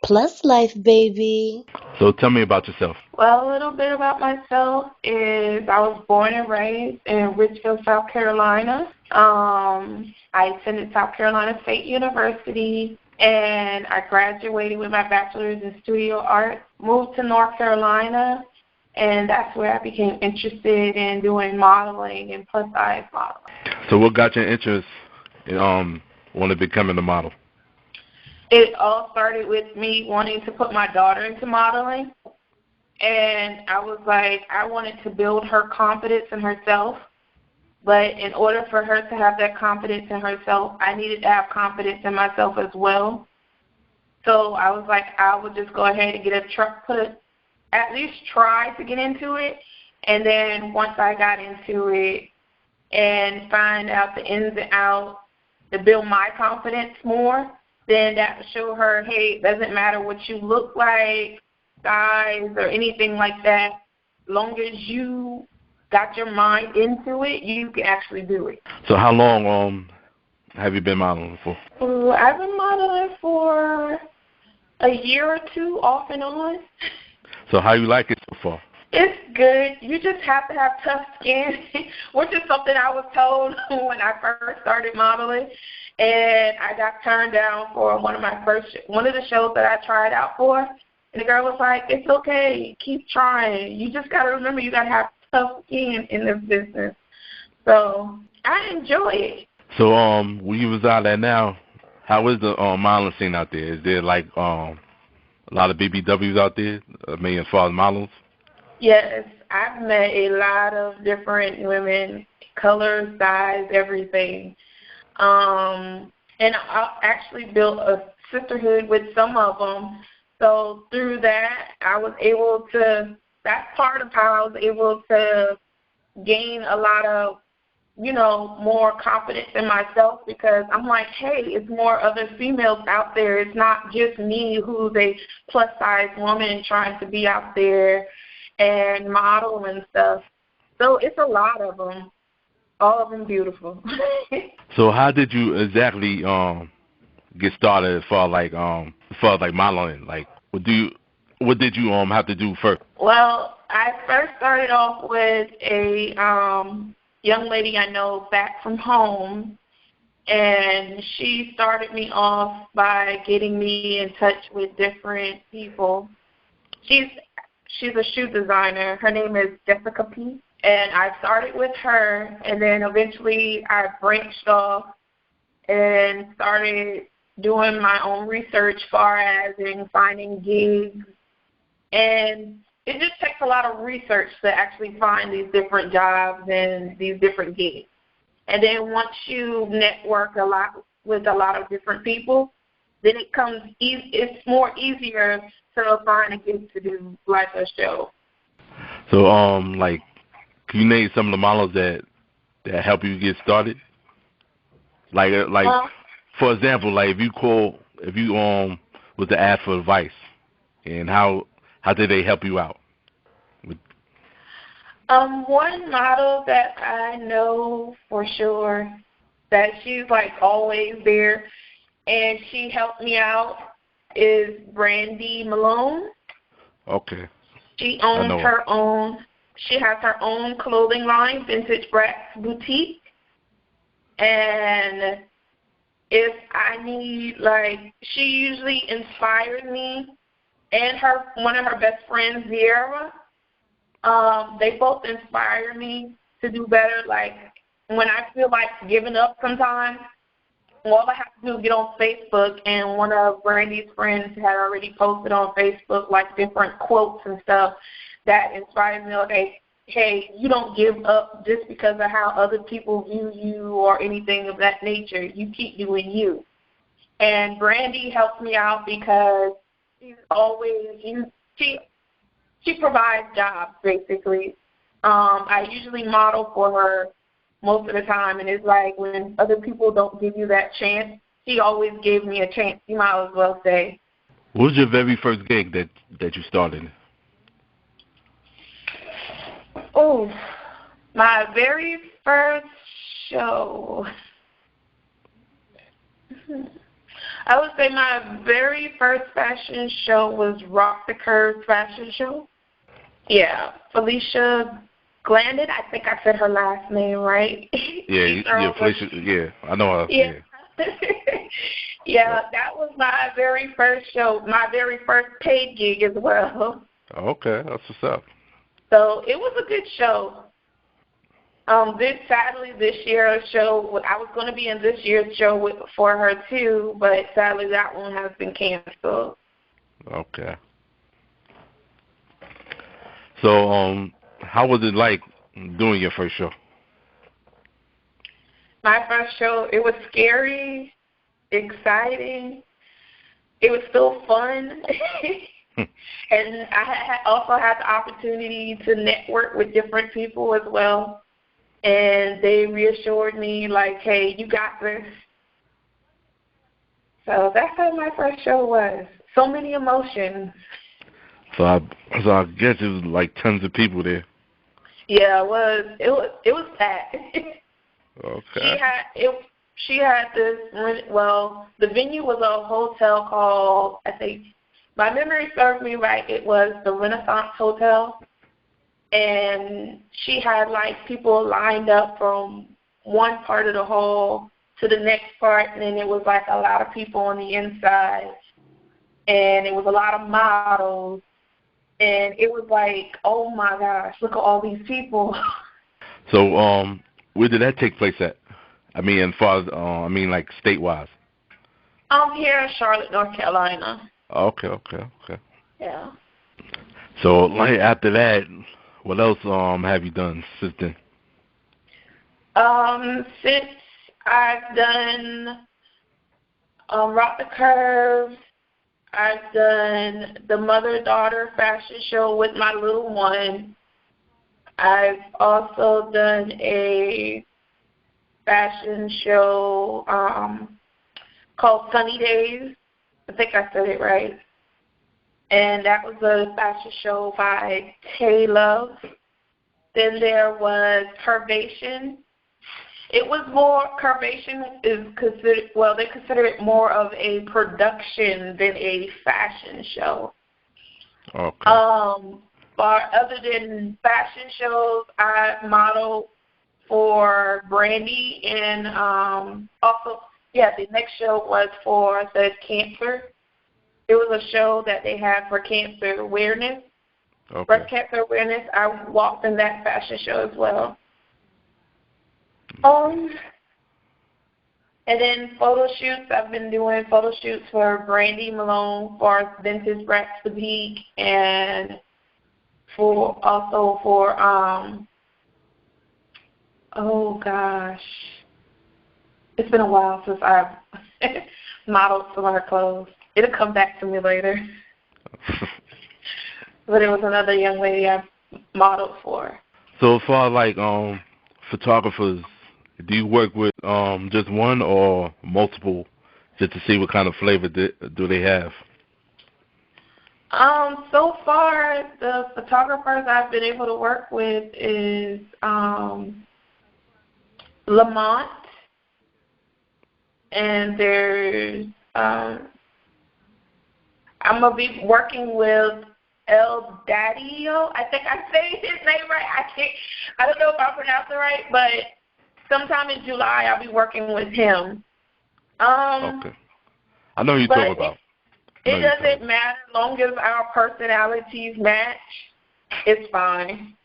Plus life, baby. So tell me about yourself. Well, a little bit about myself is I was born and raised in Richfield, South Carolina. I attended South Carolina State University, and I graduated with my bachelor's in studio art. Moved to North Carolina, and that's where I became interested in doing modeling and plus-size modeling. So what got your interest in wanting to becoming a model? It all started with me wanting to put my daughter into modeling. And I was like, I wanted to build her confidence in herself. But in order for her to have that confidence in herself, I needed to have confidence in myself as well. So I was like, I would just go ahead and get at least try to get into it. And then once I got into it and find out the ins and outs to build my confidence more, then that would show her, hey, it doesn't matter what you look like, size, or anything like that. Long as you got your mind into it, you can actually do it. So how long have you been modeling for? I've been modeling for a year or two, off and on. So how you like it so far? It's good. You just have to have tough skin, which is something I was told when I first started modeling. And I got turned down for one of the shows that I tried out for. And the girl was like, it's okay, keep trying. You just got to remember you got to have tough skin in this business. So I enjoy it. So where you reside at now, how is the modeling scene out there? Is there like a lot of BBWs out there, as far as models? Yes, I've met a lot of different women, color, size, everything. And I actually built a sisterhood with some of them. So through that, that's part of how I was able to gain a lot of, more confidence in myself, because I'm like, hey, it's more other females out there. It's not just me who's a plus-size woman trying to be out there and model and stuff. So it's a lot of them. All of them beautiful. So how did you exactly get started as far as modeling? Like what did you have to do first? Well, I first started off with a young lady I know back from home, and she started me off by getting me in touch with different people. She's a shoe designer. Her name is Jessica P. And I started with her, and then eventually I branched off and started doing my own research far as in finding gigs. And it just takes a lot of research to actually find these different jobs and these different gigs. And then once you network a lot with a lot of different people, then it's more easier to find a gig to do like a show. So can you name some of the models that help you get started? For example, like if you was to ask for advice, and how did they help you out? One model that I know for sure that she's like always there, and she helped me out is Brandy Malone. Okay. She owns her own. She has her own clothing line, Vintage Brats Boutique. And if I need, she usually inspires me, and one of her best friends, Zierra. They both inspire me to do better. Like, when I feel like giving up sometimes, all I have to do is get on Facebook, and one of Brandy's friends had already posted on Facebook, different quotes and stuff that inspires me. Okay, hey, you don't give up just because of how other people view you or anything of that nature. You keep doing you. And Brandy helps me out because she's always she provides jobs, basically. I usually model for her most of the time, and it's like when other people don't give you that chance, she always gave me a chance, you might as well say. What was your very first gig that you started? Oh, my very first show. I would say my very first fashion show was Rock the Curve fashion show. Yeah, Felicia Glandon. I think I said her last name right. Yeah, Felicia. Yeah, I know her. Yeah. Yeah. That was my very first show, my very first paid gig as well. Okay, that's what's up. So it was a good show. Sadly, this year's show, I was going to be in this year's show for her too, but sadly that one has been canceled. Okay. So, how was it like doing your first show? My first show, it was scary, exciting. It was still fun. And I also had the opportunity to network with different people as well. And they reassured me, like, hey, you got this. So that's how my first show was. So many emotions. So I guess it was like tons of people there. Yeah, it was. It was packed. Okay. She had this. Well, the venue was a hotel called, I think, my memory serves me right, it was the Renaissance Hotel. And she had, like, people lined up from one part of the hall to the next part, and then it was, like, a lot of people on the inside. And it was a lot of models. And it was like, oh, my gosh, look at all these people. So, where did that take place at? I mean, as far as, like, state-wise? Here in Charlotte, North Carolina. Okay. Yeah. So, like, after that, what else have you done since then? Since I've done Rock the Curve, I've done the mother-daughter fashion show with my little one. I've also done a fashion show called Sunny Days. I think I said it right. And that was a fashion show by Tay Love. Then there was Curvation. It was more, Curvation is considered, well, they consider it more of a production than a fashion show. Okay. But other than fashion shows, I modeled for Brandy, and also, the next show was for the cancer. It was a show that they had for cancer awareness, breast cancer awareness. I walked in that fashion show as well. And then photo shoots. I've been doing photo shoots for Brandy Malone, for Vintage Rats Boutique, and for oh gosh, it's been a while since I've modeled some of her clothes. It'll come back to me later. But it was another young lady I modeled for. So as far as like photographers, do you work with just one or multiple, just to see what kind of flavor do they have? So far, the photographers I've been able to work with is Lamont, and there's I'm gonna be working with El Daddio. I think I say his name right. I don't know if I pronounced it right, but sometime in July I'll be working with him. Okay. I know who you're talking about. It doesn't matter as long as our personalities match. It's fine.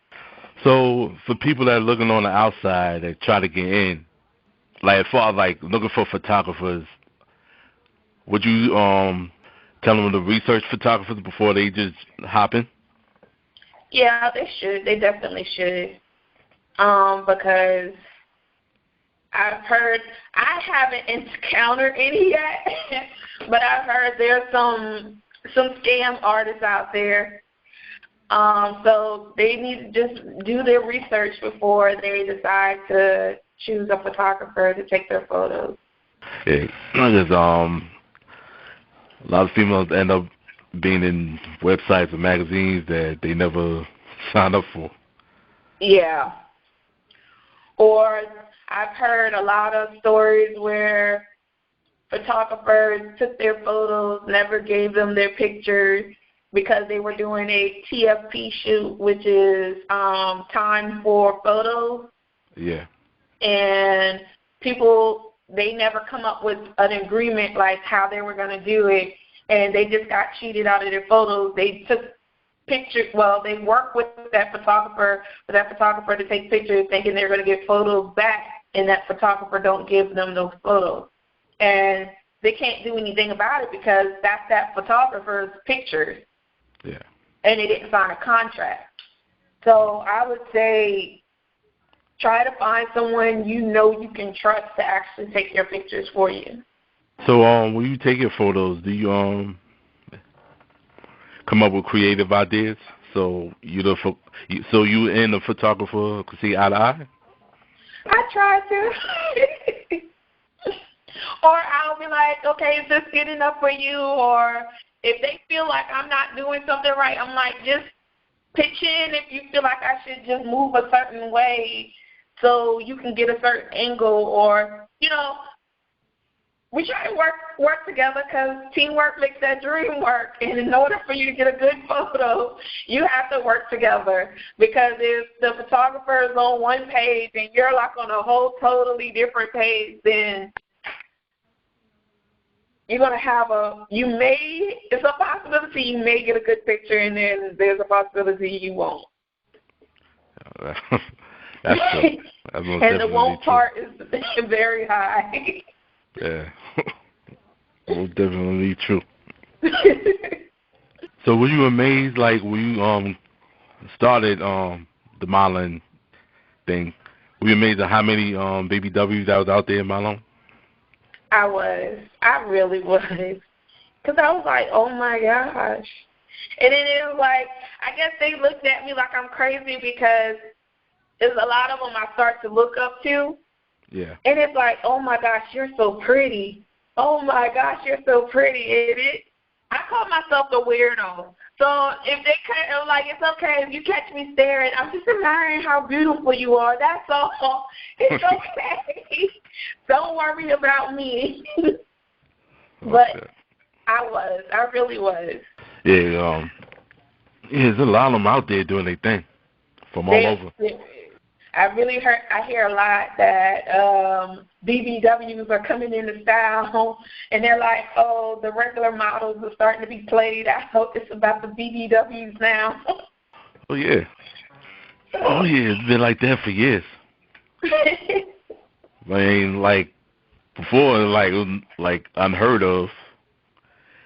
So for people that are looking on the outside that try to get in, like as far as like looking for photographers, would you tell them to research photographers before they just hop in? Yeah, they should. They definitely should. Because I've heard, I haven't encountered any yet, but I've heard there's some scam artists out there. So they need to just do their research before they decide to choose a photographer to take their photos. Yeah, because a lot of females end up being in websites or magazines that they never signed up for. Yeah. Or I've heard a lot of stories where photographers took their photos, never gave them their pictures because they were doing a TFP shoot, which is time for photos. Yeah. And people, they never come up with an agreement like how they were going to do it, and they just got cheated out of their photos. They took pictures, well, they worked with that photographer for that photographer to take pictures thinking they're going to get photos back, and that photographer don't give them those photos. And they can't do anything about it because that's that photographer's pictures. Yeah. And they didn't sign a contract. So I would say try to find someone you know you can trust to actually take your pictures for you. So when you take your photos, do you come up with creative ideas? So you and the photographer could see eye to eye? I try to. Or I'll be like, okay, is this good enough for you? Or if they feel like I'm not doing something right, I'm like, just pitch in if you feel like I should just move a certain way so you can get a certain angle. Or, we try to work together because teamwork makes that dream work. And in order for you to get a good photo, you have to work together. Because if the photographer is on one page and you're like on a whole totally different page, then you're going to have it's a possibility you may get a good picture, and then there's a possibility you won't. That's true. And the won't part is very high. Yeah. Most definitely true. So were you amazed, like, when you started the modeling thing, were you amazed at how many baby W's that was out there in Marlon? I was. I really was. Because I was like, oh, my gosh. And then it was like, I guess they looked at me like I'm crazy because there's a lot of them I start to look up to. Yeah. And it's like, oh, my gosh, you're so pretty. Oh, my gosh, you're so pretty. I call myself a weirdo. So if they kind of like, it's okay if you catch me staring. I'm just admiring how beautiful you are. That's all. It's okay. Don't worry about me. But I really was. Yeah, there's a lot of them out there doing their thing from all over. I hear a lot that BBWs are coming into style, and they're like, oh, the regular models are starting to be played out. It's about the BBWs now. Oh, yeah. Oh, yeah, it's been like that for years. I mean, like, before, like unheard of.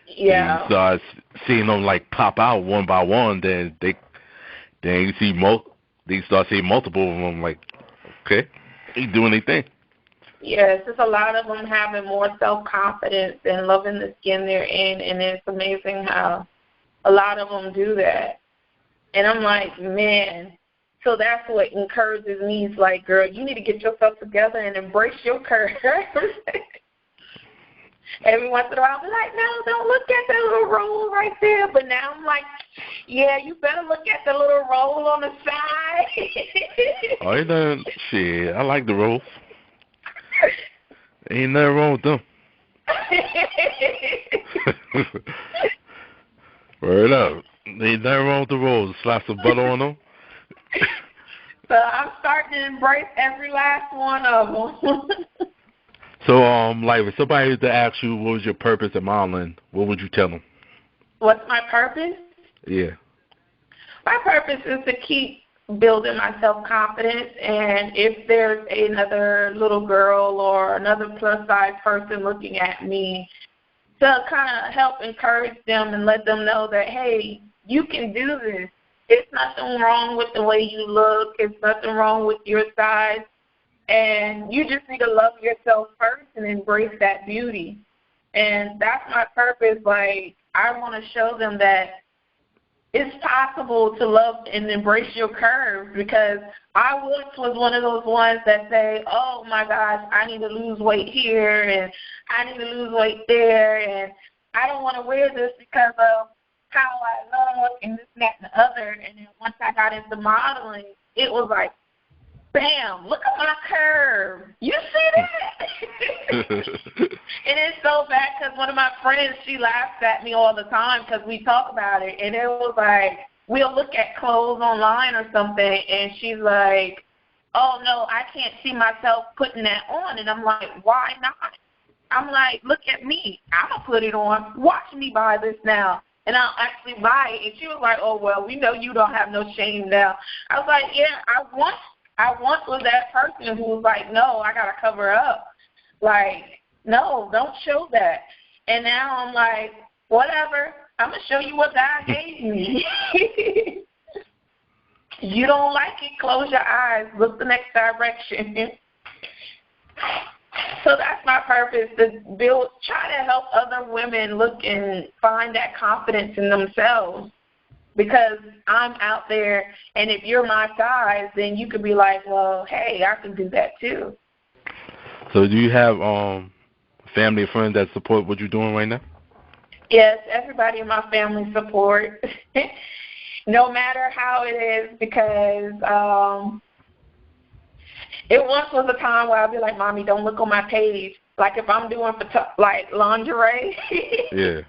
Yeah. You start seeing them, like, pop out one by one, then you see they start seeing multiple of them, like, okay, they doing their thing. Yes, there's a lot of them having more self-confidence and loving the skin they're in, and it's amazing how a lot of them do that. And I'm like, man, so that's what encourages me. It's like, girl, you need to get yourself together and embrace your curves. Every once in a while, I'm like, no, don't look at that little roll right there. But now I'm like, yeah, you better look at the little roll on the side. Oh, ain't nothing, shit, I like the rolls. Ain't nothing wrong with them. Word up. Ain't nothing wrong with the rolls. Slap some butter on them. So I'm starting to embrace every last one of them. So, like, if somebody was to ask you what was your purpose in modeling, what would you tell them? What's my purpose? Yeah. My purpose is to keep building my self-confidence, and if there's another little girl or another plus-size person looking at me, to kind of help encourage them and let them know that, hey, you can do this. It's nothing wrong with the way you look. It's nothing wrong with your size. And you just need to love yourself first and embrace that beauty. And that's my purpose. Like, I want to show them that it's possible to love and embrace your curves, because I once was one of those ones that say, oh, my gosh, I need to lose weight here and I need to lose weight there, and I don't want to wear this because of how I look and this, that, and the other. And then once I got into modeling, it was like, bam, look at my curve. You see that? And it's so bad because one of my friends, she laughs at me all the time because we talk about it. And it was like, we'll look at clothes online or something, and she's like, oh, no, I can't see myself putting that on. And I'm like, why not? I'm like, look at me. I'm going to put it on. Watch me buy this now. And I'll actually buy it. And she was like, oh, well, we know you don't have no shame now. I was like, yeah, I once was that person who was like, no, I got to cover up. Like, no, don't show that. And now I'm like, whatever. I'm going to show you what God gave me. You don't like it, close your eyes. Look the next direction. So that's my purpose, to try to help other women look and find that confidence in themselves. Because I'm out there, and if you're my size, then you could be like, well, hey, I can do that too. So do you have family or friends that support what you're doing right now? Yes, everybody in my family support, no matter how it is, because it once was a time where I'd be like, Mommy, don't look on my page. Like if I'm doing like lingerie, yeah.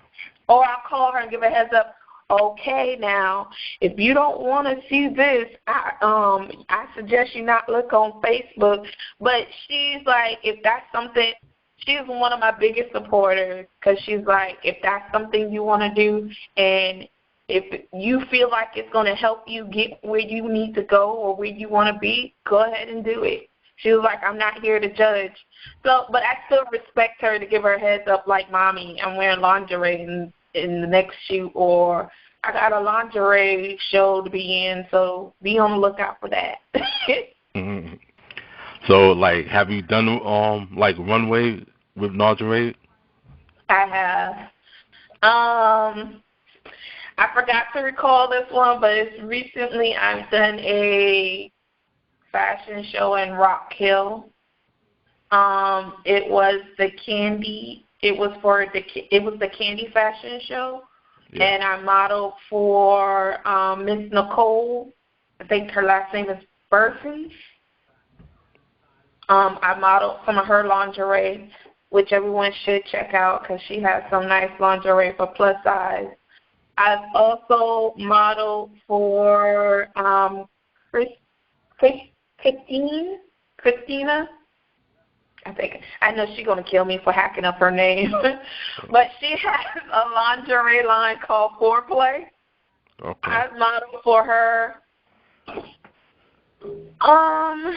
Or I'll call her and give a heads up. Okay, now, if you don't want to see this, I suggest you not look on Facebook. But she's like, if that's something, she's one of my biggest supporters, because she's like, if that's something you want to do, and if you feel like it's going to help you get where you need to go or where you want to be, go ahead and do it. She was like, I'm not here to judge. So, but I still respect her to give her a heads up, like, Mommy, I'm wearing lingerie in the next shoot, or I got a lingerie show to be in, so be on the lookout for that. Mm-hmm. So, like, have you done like runway with lingerie? I have. I forgot to recall this one, but it's recently I've done a fashion show in Rock Hill. It was the candy. It was the candy fashion show, yeah. And I modeled for Miss Nicole. I think her last name is Burton. I modeled some of her lingerie, which everyone should check out because she has some nice lingerie for plus size. I've also modeled for Christina. I know she's going to kill me for hacking up her name, but she has a lingerie line called Foreplay. Okay. I've modeled for her. I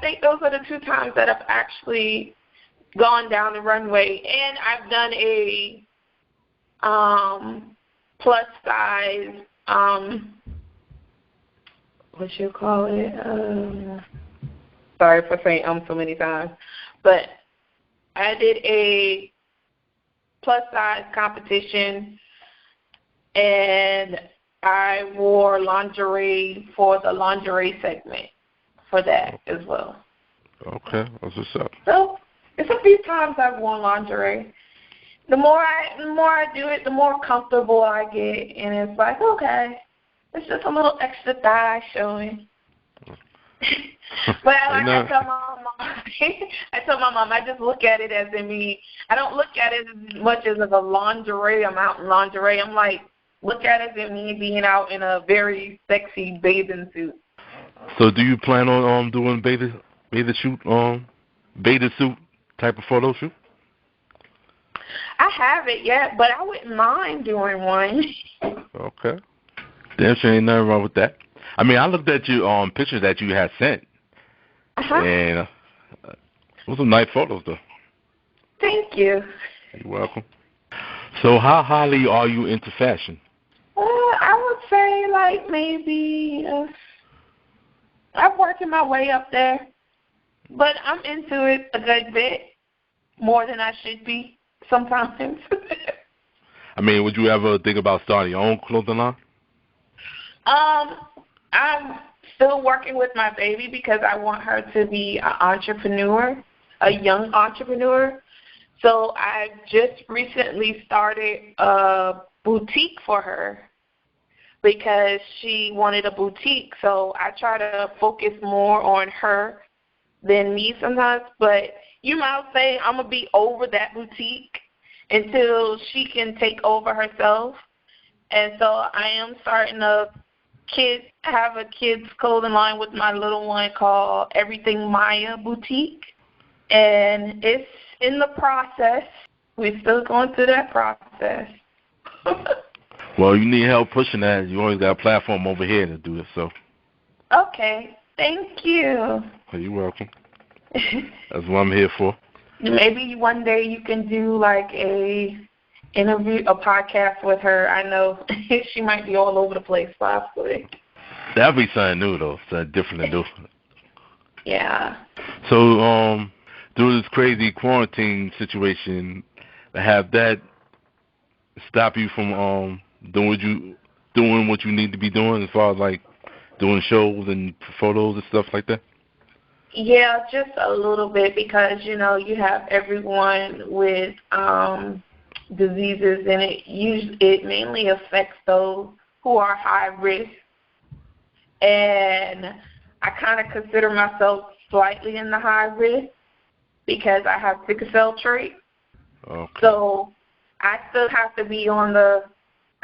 think those are the 2 times that I've actually gone down the runway, and I've done a plus size, what you call it? Sorry for saying so many times, but I did a plus size competition, and I wore lingerie for the lingerie segment for that as well. Okay, that's what's up. So it's a few times I've worn lingerie. The more I do it, the more comfortable I get, and it's like, okay, it's just a little extra thigh showing. But I tell my mom, I just look at it as I don't look at it as much as a lingerie. I'm out in lingerie. I'm like, look at it as me being out in a very sexy bathing suit. So do you plan on doing bathing suit type of photo shoot? I haven't yet, but I wouldn't mind doing one. Okay. There ain't nothing wrong with that. I mean, I looked at your pictures that you had sent, and those are nice photos, though. Thank you. You're welcome. So how highly are you into fashion? I would say like maybe I'm working my way up there, but I'm into it a good bit, more than I should be sometimes. I mean, would you ever think about starting your own clothing line? I'm still working with my baby because I want her to be an entrepreneur, a young entrepreneur. So I just recently started a boutique for her because she wanted a boutique. So I try to focus more on her than me sometimes. But you might say I'm going to be over that boutique until she can take over herself. And so I am starting to have a kids clothing line with my little one called Everything Maya Boutique. And it's in the process. We're still going through that process. Well, you need help pushing that. You always got a platform over here to do it, so. Okay. Thank you. You're welcome. That's what I'm here for. Maybe one day you can do like a podcast with her. I know she might be all over the place, possibly. That'd be something new, though. Something different to do. Yeah. So, through this crazy quarantine situation, have that stop you from doing what you need to be doing as far as like doing shows and photos and stuff like that? Yeah, just a little bit because, you have everyone with diseases, and it mainly affects those who are high risk. And I kind of consider myself slightly in the high risk because I have sickle cell trait. Okay. So I still have to be on the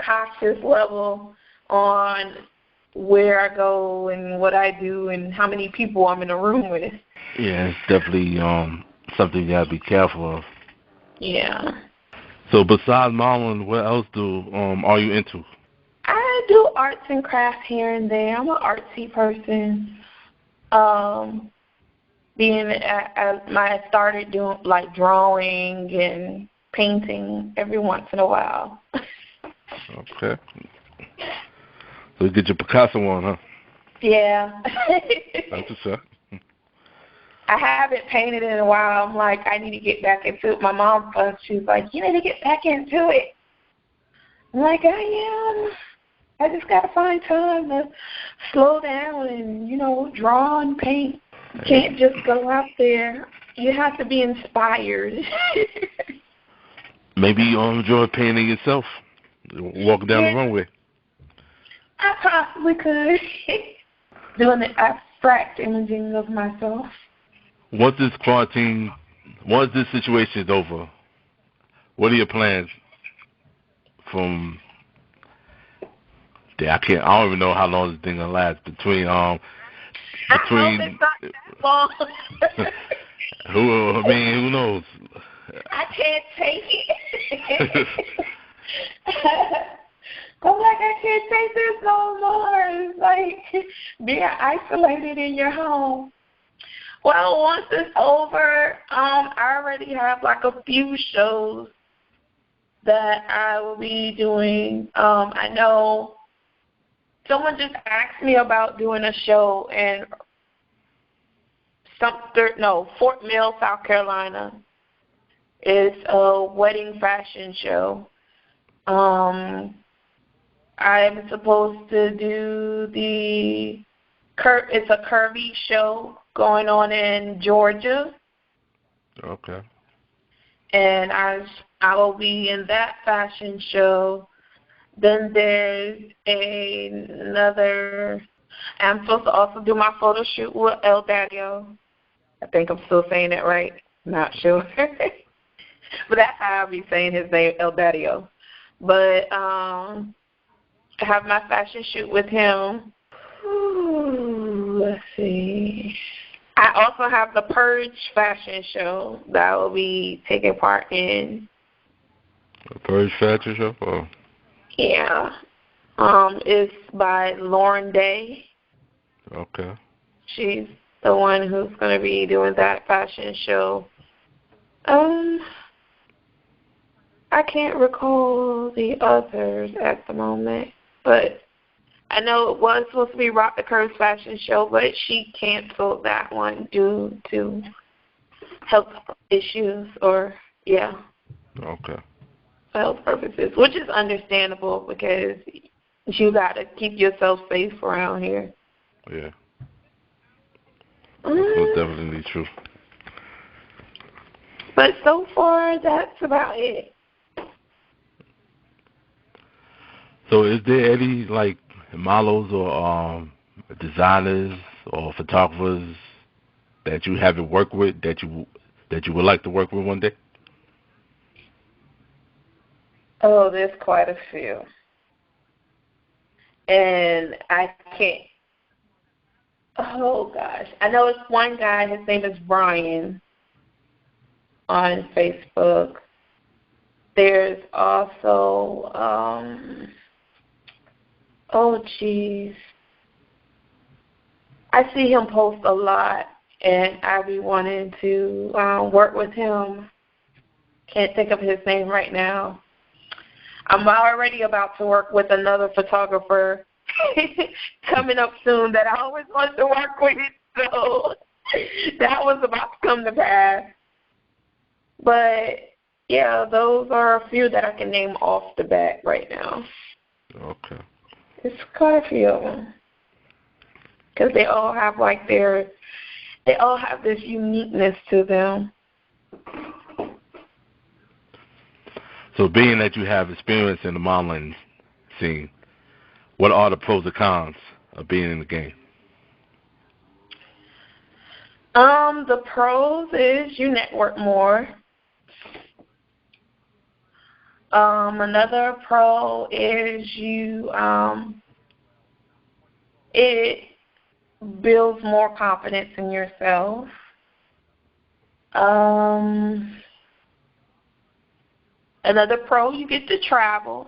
cautious level on where I go and what I do and how many people I'm in a room with. Yeah, it's definitely something you gotta be careful of. Yeah. So besides modeling, what else are you into? I do arts and crafts here and there. I'm an artsy person. I started doing like drawing and painting every once in a while. Okay. So you get your Picasso on, huh? Yeah. That's what's up. I haven't painted in a while. I'm like, I need to get back into it. My mom, she's like, you need to get back into it. I'm like, I am. I just got to find time to slow down and, draw and paint. You can't just go out there. You have to be inspired. Maybe you enjoy painting yourself. Walk down the runway. I possibly could. Doing the abstract imaging of myself. Once this situation is over, what are your plans I don't even know how long this thing gonna last between I hope it's not that long. who knows? I can't take it. I'm like, I can't take this no more. It's like being isolated in your home. Well, once it's over, I already have like a few shows that I will be doing. I know someone just asked me about doing a show in Fort Mill, South Carolina. It's a wedding fashion show. I'm supposed to do it's a curvy show going on in Georgia. Okay. And I will be in that fashion show. Then there's another. I'm supposed to also do my photo shoot with El Daddio. I think I'm still saying it right. Not sure. But that's how I'll be saying his name, El Daddio. But I have my fashion shoot with him. Ooh, let's see. I also have the Purge fashion show that I will be taking part in. A Purge fashion show? Oh. Yeah. It's by Lauren Day. Okay. She's the one who's going to be doing that fashion show. I can't recall the others at the moment, but I know it was supposed to be Rock the Curves fashion show, but she canceled that one due to health issues Okay. health purposes, which is understandable because you got to keep yourself safe around here. Yeah. That's definitely true. But so far, that's about it. So is there any, models or designers or photographers that you haven't worked with that you would like to work with one day? Oh, there's quite a few. And I can't. Oh, gosh. I know it's one guy. His name is Brian on Facebook. There's also, oh, geez. I see him post a lot, and I be wanting to work with him. Can't think of his name right now. I'm already about to work with another photographer coming up soon that I always wanted to work with, so that was about to come to pass. But, yeah, those are a few that I can name off the bat right now. Okay. It's quite a few of them. Because they all have, like, they all have this uniqueness to them. So being that you have experience in the modeling scene, what are the pros and cons of being in the game? The pros is you network more. Another pro is it builds more confidence in yourself. Another pro, you get to travel.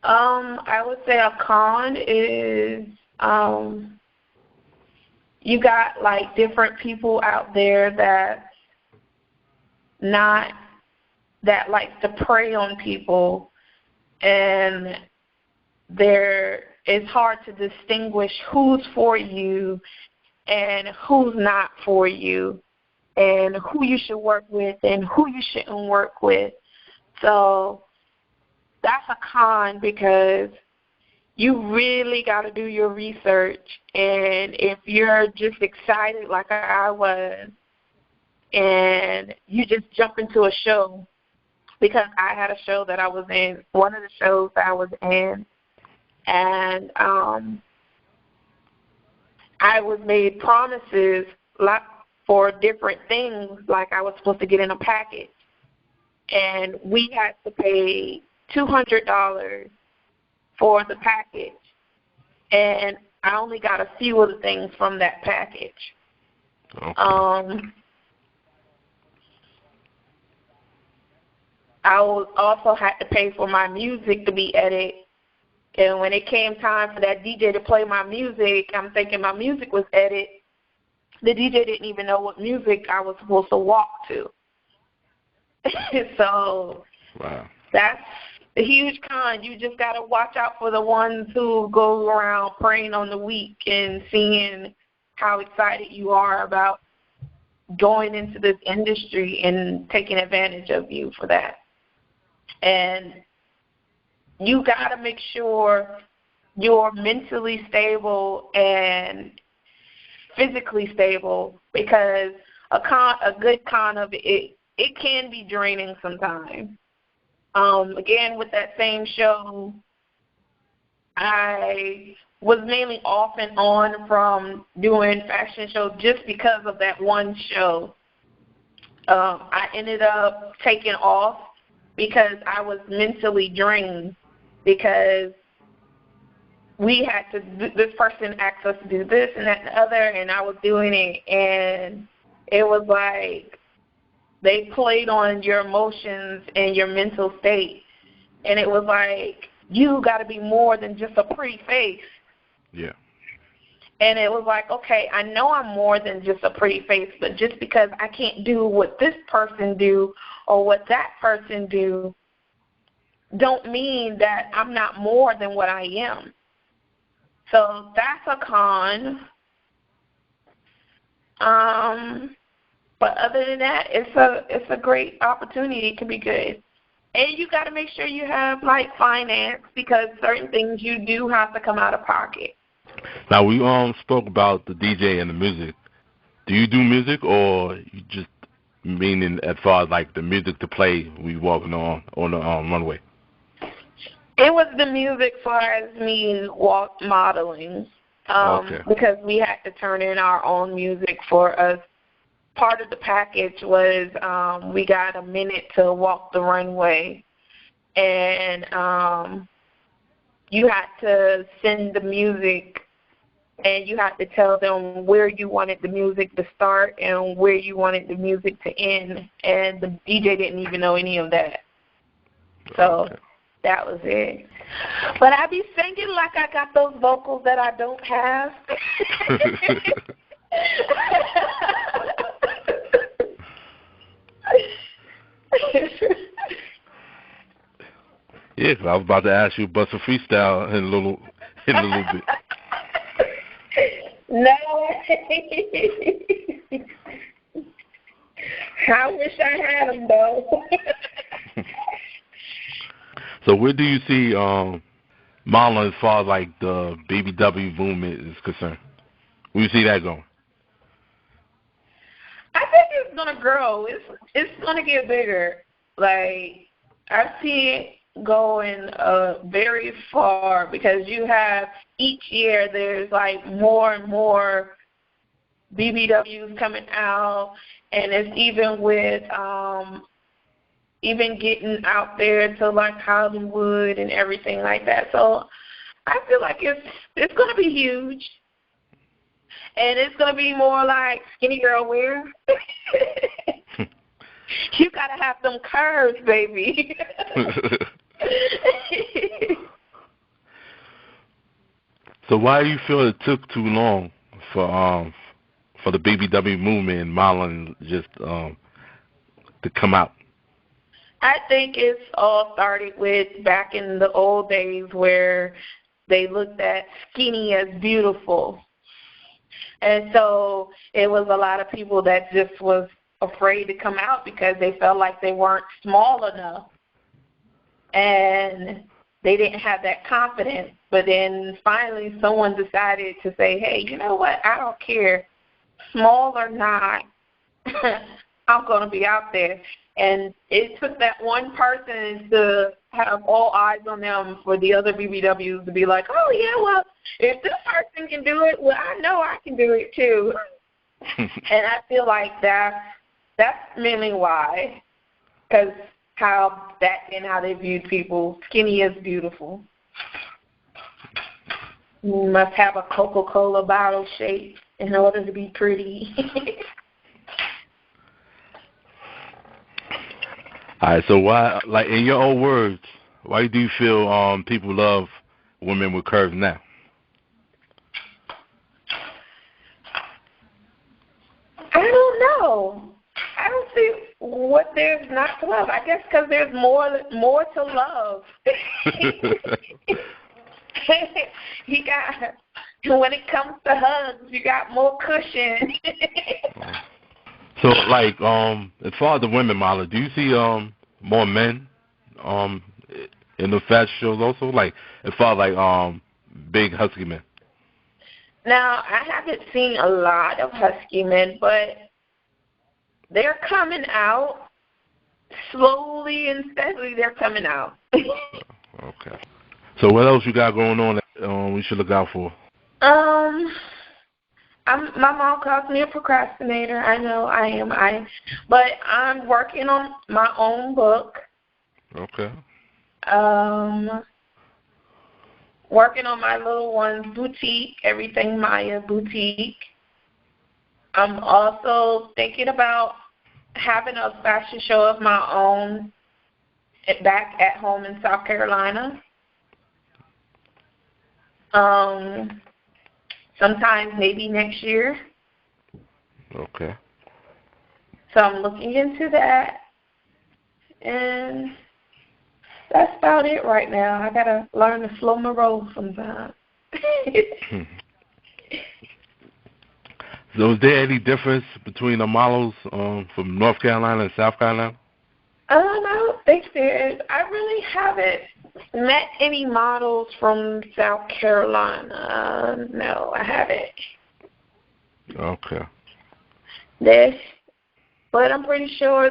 I would say a con is you got like different people out there that like to prey on people, and it's hard to distinguish who's for you and who's not for you, and who you should work with and who you shouldn't work with. So that's a con because you really got to do your research. And if you're just excited like I was and you just jump into a show, because I had a show that I was in, one of the shows that I was in, and I was made promises for different things, like I was supposed to get in a package. And we had to pay $200 for the package. And I only got a few of the things from that package. Okay. I also had to pay for my music to be edited. And when it came time for that DJ to play my music, I'm thinking my music was edited. The DJ didn't even know what music I was supposed to walk to. So wow. That's a huge con. You just got to watch out for the ones who go around preying on the weak and seeing how excited you are about going into this industry and taking advantage of you for that. And you got to make sure you're mentally stable and physically stable, because a good con of it can be draining sometimes. Again, with that same show, I was mainly off and on from doing fashion shows just because of that one show. I ended up taking off because I was mentally drained, because we had to, this person asked us to do this and that and the other, and I was doing it, and it was like they played on your emotions and your mental state, and it was like, you got to be more than just a pretty face. Yeah. And it was like, okay, I know I'm more than just a pretty face, but just because I can't do what this person do or what that person do, don't mean that I'm not more than what I am. So that's a con. But other than that, it's a great opportunity. It can be good. And you got to make sure you have, like, finance, because certain things you do have to come out of pocket. Now, we spoke about the DJ and the music. Do you do music, or you just meaning as far as, like, the music to play we walking on the runway? It was the music as far as me modeling. Okay. because we had to turn in our own music for us. Part of the package was we got a minute to walk the runway, and you had to send the music, and you had to tell them where you wanted the music to start and where you wanted the music to end, and the DJ didn't even know any of that. So Okay. that was it. But I be singing like I got those vocals that I don't have. Yeah, 'cause I was about to ask you bust a freestyle in a little bit. No. I wish I had them, though. So where do you see Marlon as far as like the BBW movement is concerned? Where you see that going? I think it's gonna grow. It's gonna get bigger. Like, I see it going very far, because you have each year there's like more and more BBWs coming out, and it's even with even getting out there to like Hollywood and everything like that. So I feel like it's gonna be huge. And it's going to be more like skinny girl wear. You got to have them curves, baby. So why do you feel it took too long for the BBW movement and Marlon just to come out? I think it's all started with back in the old days where they looked at skinny as beautiful. And so it was a lot of people that just was afraid to come out because they felt like they weren't small enough. And they didn't have that confidence. But then finally someone decided to say, hey, you know what, I don't care, small or not, I'm going to be out there. And it took that one person to have all eyes on them for the other BBWs to be like, oh, yeah, well, if this person can do it, well, I know I can do it too. And I feel like that's mainly why, because how back then how they viewed people, skinny is beautiful. You must have a Coca-Cola bottle shape in order to be pretty. All right, so why, like in your own words, why do you feel people love women with curves now? I don't know. I don't see what there's not to love. I guess because there's more to love. You got, when it comes to hugs, you got more cushion. So, like, as far as the women model, do you see more men in the fashion shows also? Like, as far as like big husky men? Now, I haven't seen a lot of husky men, but they're coming out slowly and steadily. They're coming out. Okay. So, what else you got going on that we should look out for? My mom calls me a procrastinator. I know I am. But I'm working on my own book. Okay. Working on my little one's boutique, Everything Maya boutique. I'm also thinking about having a fashion show of my own back at home in South Carolina. Sometime maybe next year. Okay. So I'm looking into that. And that's about it right now. I got to learn to slow my roll sometimes. So is there any difference between the models from North Carolina and South Carolina? I don't think there is. I really haven't met any models from South Carolina. No, I haven't. Okay. But I'm pretty sure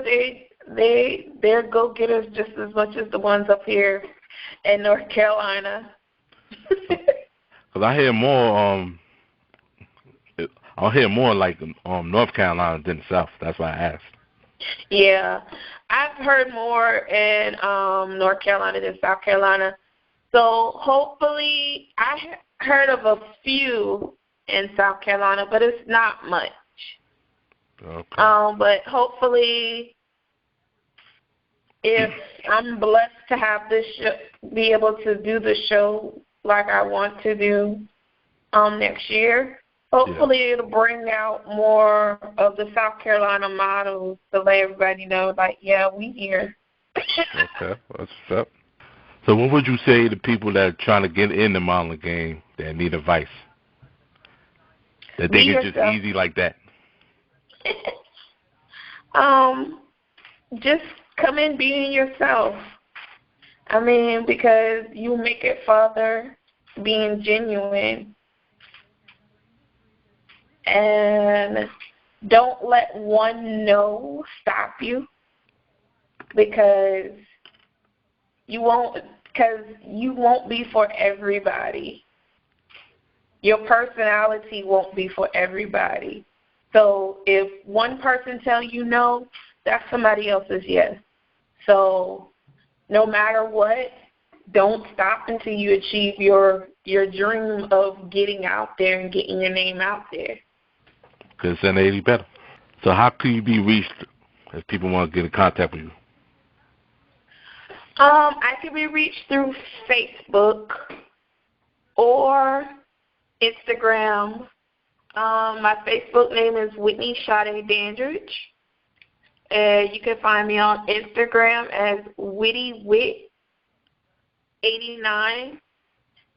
they're go-getters just as much as the ones up here in North Carolina. Because I hear more I'll hear more like North Carolina than the South. That's why I asked. Yeah, I've heard more in North Carolina than South Carolina. So hopefully, I heard of a few in South Carolina, but it's not much. Okay. But hopefully, if I'm blessed to have this be able to do the show like I want to do next year, hopefully it'll bring out more of the South Carolina models to let everybody know, like, yeah, we here. Okay, that's what's up. So what would you say to people that are trying to get in the modeling game that need advice? That think it's just easy like that? Just come in being yourself. I mean, because you make it further being genuine. And don't let one no stop you, because you won't be for everybody. Your personality won't be for everybody. So if one person tells you no, that's somebody else's yes. So no matter what, don't stop until you achieve your dream of getting out there and getting your name out there. Because then they'd be better. So how can you be reached if people want to get in contact with you? I can be reached through Facebook or Instagram. My Facebook name is Whitney Sade Dandridge. You can find me on Instagram as WhittyWit89,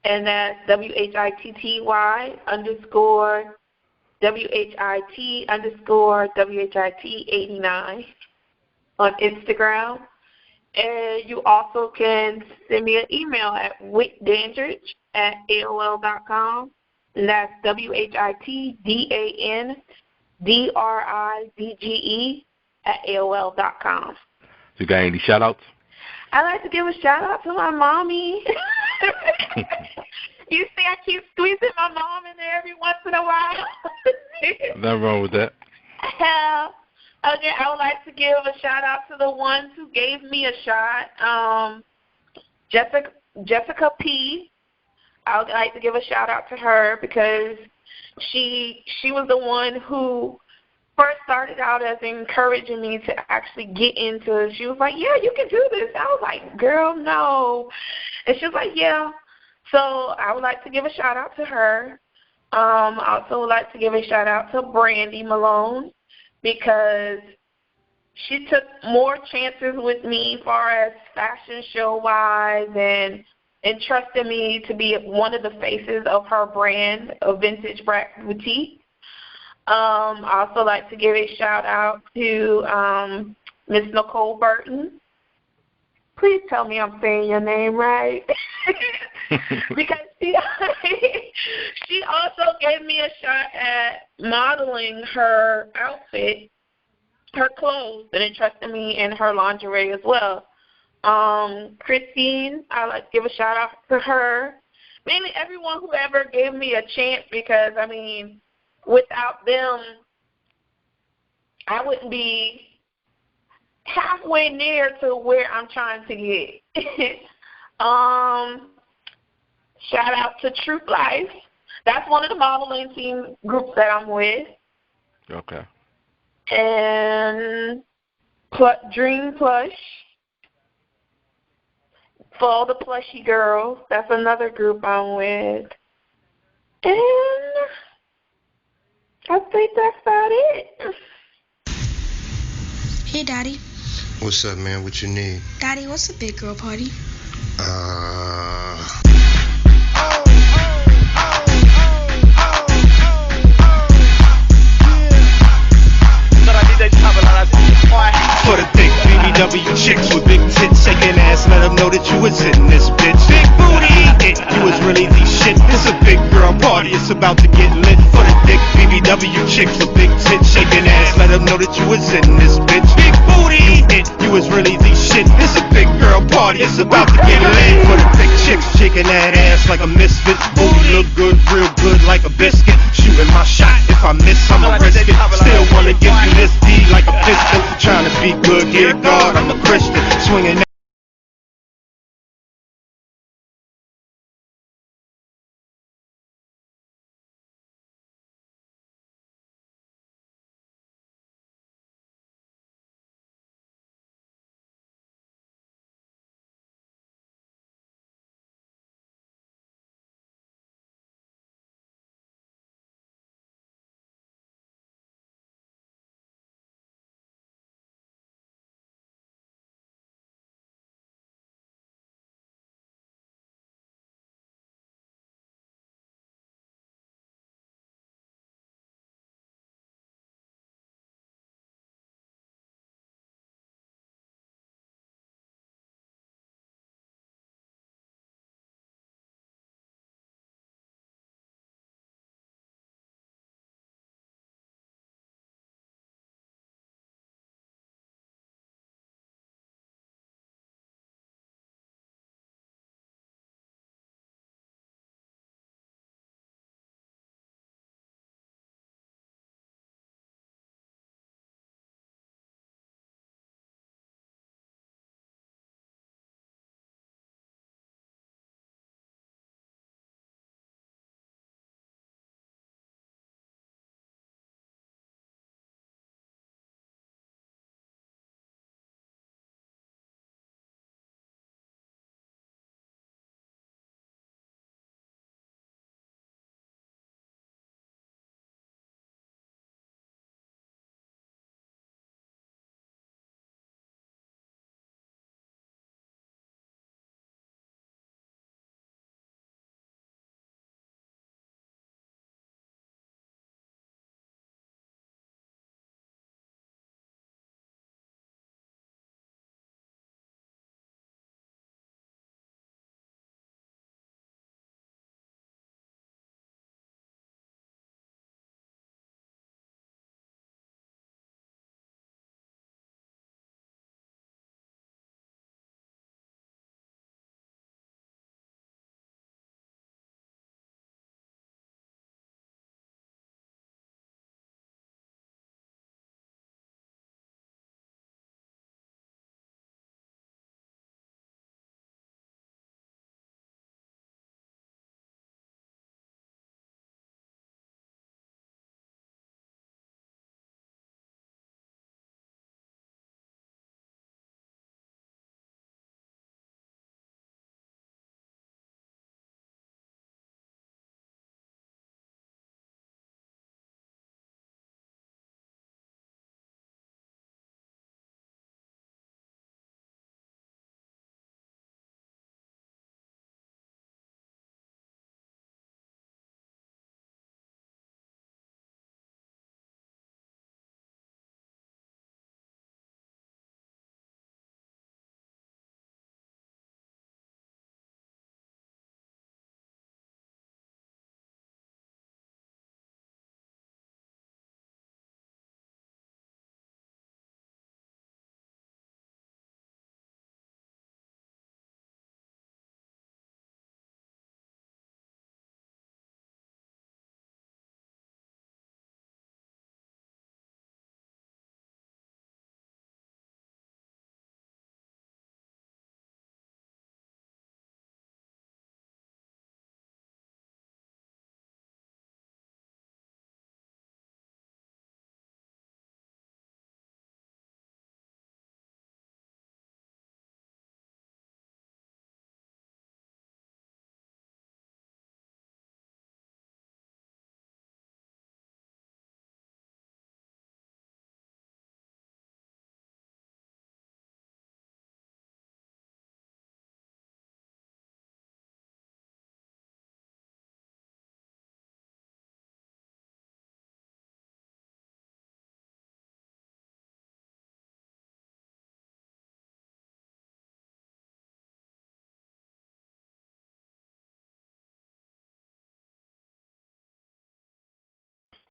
and that's WHIT_WHIT_WHIT89 on Instagram. And you also can send me an email at whitdandridge@AOL.com, and that's WHITDANDRIDGE@AOL.com. So you got any shout-outs? I'd like to give a shout-out to my mommy. You see, I keep squeezing my mom in there every once in a while. Nothing wrong with that. Okay, I would like to give a shout-out to the ones who gave me a shot. Jessica P. I would like to give a shout-out to her because she was the one who first started out as encouraging me to actually get into it. She was like, yeah, you can do this. I was like, girl, no. And she was like, yeah. So I would like to give a shout-out to her. I also would like to give a shout-out to Brandy Malone, because she took more chances with me as far as fashion show-wise and entrusted me to be one of the faces of her brand, a Vintage Brat Boutique. I also like to give a shout-out to Miss Nicole Burton. Please tell me I'm saying your name right. Because she also gave me a shot at modeling her outfit, her clothes, and entrusted me in her lingerie as well. Christine, I'd like to give a shout-out to her. Mainly everyone who ever gave me a chance, because, I mean, without them, I wouldn't be halfway near to where I'm trying to get. Shout out to Truth Life. That's one of the modeling team groups that I'm with. Okay. And Dream Plush. For all the plushy girls, that's another group I'm with. And I think that's about it. Hey, Daddy. What's up, man? What you need? Daddy, what's a big girl party? For the thick BBW chicks with big tits, shaking ass, let them know that you was in this bitch. Big booty, you was really the shit. It's a big girl party, it's about to get lit. For the thick BBW chicks with big tits, shaking ass, let them know that you was in this bitch. Big booty, you was really the shit. It's a big girl party, it's about to get lit. For the thick chicks shaking that ass like a misfit. Booty look good, real good like a biscuit. Shooting my shot, if I miss, I'ma risk it. Still wanna give you this D like a pistol. Trying to be good, dear God, I'm a Christian. Swinging